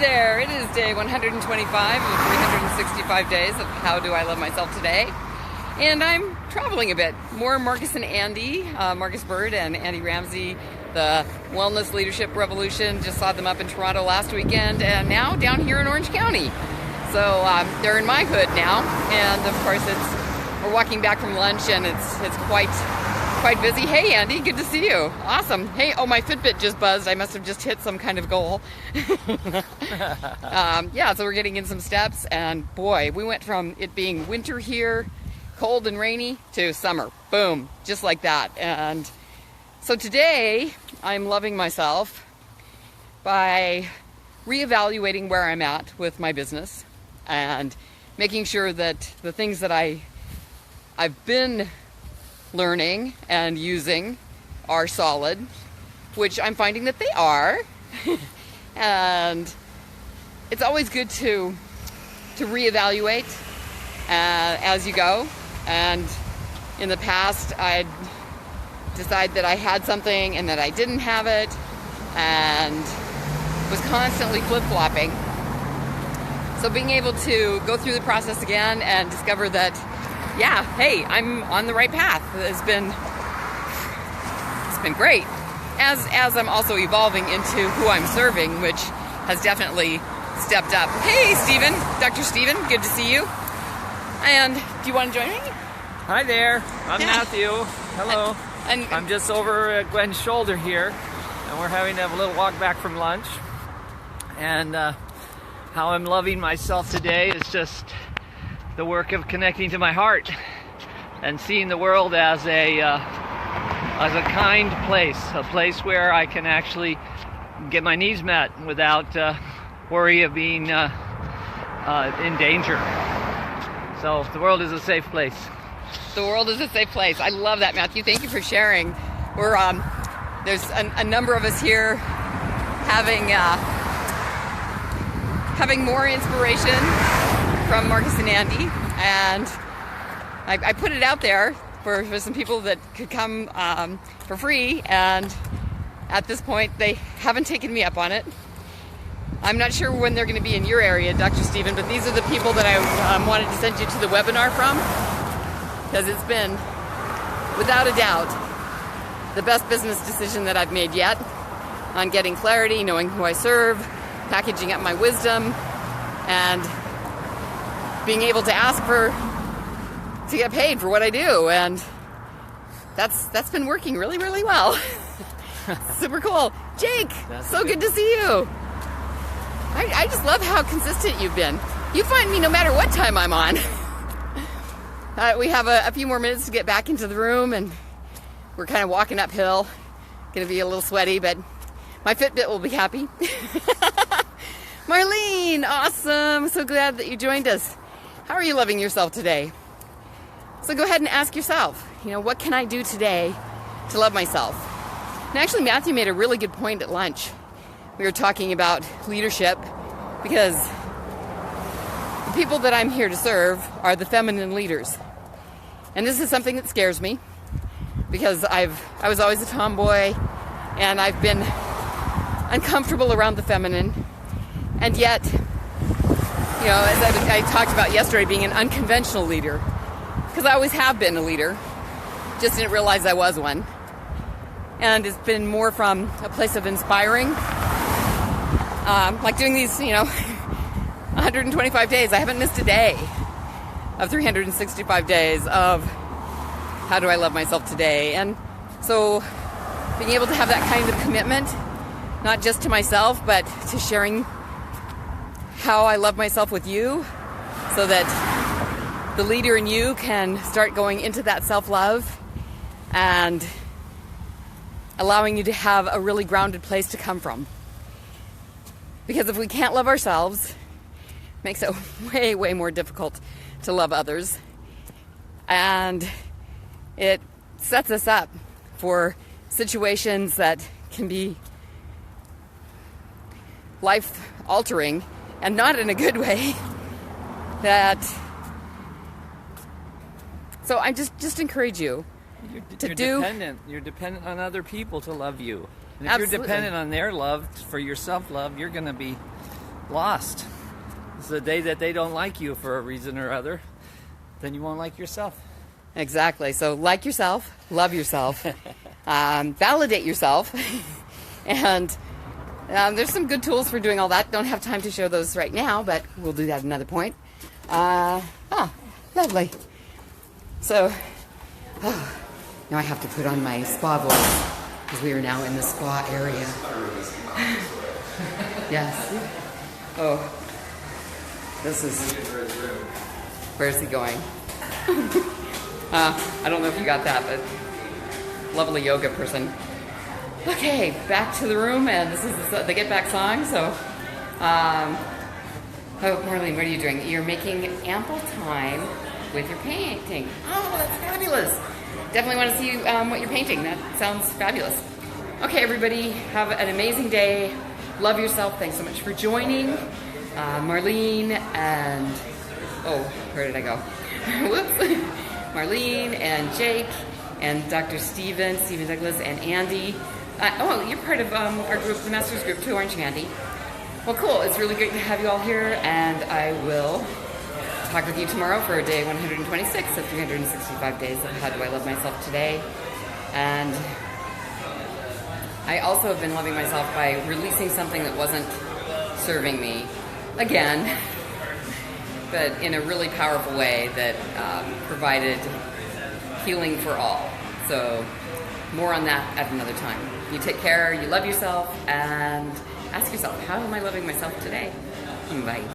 there, it is day 125 of 365 days of How Do I Love Myself Today. And I'm traveling a bit. More Marcus and Andy, Marcus Bird and Andy Ramsey, the Wellness Leadership Revolution. Just saw them up in Toronto last weekend and now down here in Orange County. So they're in my hood now. And of course we're walking back from lunch and it's quite busy. Hey Andy, good to see you. Awesome. Hey, oh, my Fitbit just buzzed. I must have just hit some kind of goal. Yeah, so we're getting in some steps, and boy, we went from it being winter here, cold and rainy, to summer. Boom, just like that. And so today I'm loving myself by reevaluating where I'm at with my business and making sure that the things that I've been learning and using are solid, which I'm finding that they are. And it's always good to reevaluate as you go. And in the past, I'd decide that I had something and that I didn't have it, and was constantly flip-flopping. So being able to go through the process again and discover that, yeah, hey, I'm on the right path. It's been great. As I'm also evolving into who I'm serving, which has definitely stepped up. Hey, Stephen, Dr. Stephen, good to see you. And do you want to join me? Hi there, I'm Matthew. Hello. And I'm just over at Gwen's shoulder here, and we're having to have a little walk back from lunch. And how I'm loving myself today is just the work of connecting to my heart and seeing the world as a kind place, a place where I can actually get my needs met without worry of being in danger. So the world is a safe place. The world is a safe place. I love that, Matthew. Thank you for sharing. We're there's a number of us here having more inspiration from Marcus and Andy, and I put it out there for some people that could come for free, and at this point they haven't taken me up on it. I'm not sure when they're going to be in your area, Dr. Stephen, but these are the people that I wanted to send you to the webinar from, because it's been, without a doubt, the best business decision that I've made yet on getting clarity, knowing who I serve, packaging up my wisdom, and being able to ask to get paid for what I do. And that's been working really, really well. Super cool. Jake, so good to see you. I just love how consistent you've been. You find me no matter what time I'm on. We have a few more minutes to get back into the room, and we're kind of walking uphill. Gonna be a little sweaty, but my Fitbit will be happy. Marlene, awesome. So glad that you joined us. How are you loving yourself today? So go ahead and ask yourself, what can I do today to love myself? And actually, Matthew made a really good point at lunch. We were talking about leadership, because the people that I'm here to serve are the feminine leaders. And this is something that scares me, because I was always a tomboy, and I've been uncomfortable around the feminine. And yet, as I talked about yesterday, being an unconventional leader, because I always have been a leader, just didn't realize I was one. And it's been more from a place of inspiring, like doing these, 125 days. I haven't missed a day of 365 days of how do I love myself today. And so being able to have that kind of commitment, not just to myself, but to sharing how I love myself with you, so that the leader in you can start going into that self-love and allowing you to have a really grounded place to come from. Because if we can't love ourselves, it makes it way, way more difficult to love others. And it sets us up for situations that can be life-altering, and not in a good way. So I just encourage you You're dependent on other people to love you. And if you're dependent on their love for your self-love, you're going to be lost. It's the day that they don't like you for a reason or other, then you won't like yourself. Exactly. So like yourself, love yourself, validate yourself, and there's some good tools for doing all that. Don't have time to show those right now, but we'll do that at another point. Lovely. So, now I have to put on my spa voice because we are now in the spa area. Yes. Oh, this is. Where's he going? I don't know if you got that, but lovely yoga person. Okay, back to the room, and this is the Get Back song. So, oh, Marlene, what are you doing? You're making ample time with your painting. Oh, that's fabulous. Definitely want to see what you're painting. That sounds fabulous. Okay, everybody, have an amazing day. Love yourself. Thanks so much for joining. Marlene and, oh, where did I go? Whoops. Marlene and Jake and Dr. Stephen Douglas, and Andy. Oh, you're part of our group, the Masters group too, aren't you, Andy? Well, cool. It's really great to have you all here, and I will talk with you tomorrow for day 126 of 365 days of How Do I Love Myself Today. And I also have been loving myself by releasing something that wasn't serving me again, but in a really powerful way that provided healing for all. So more on that at another time. You take care, you love yourself, and ask yourself, how am I loving myself today? Bye.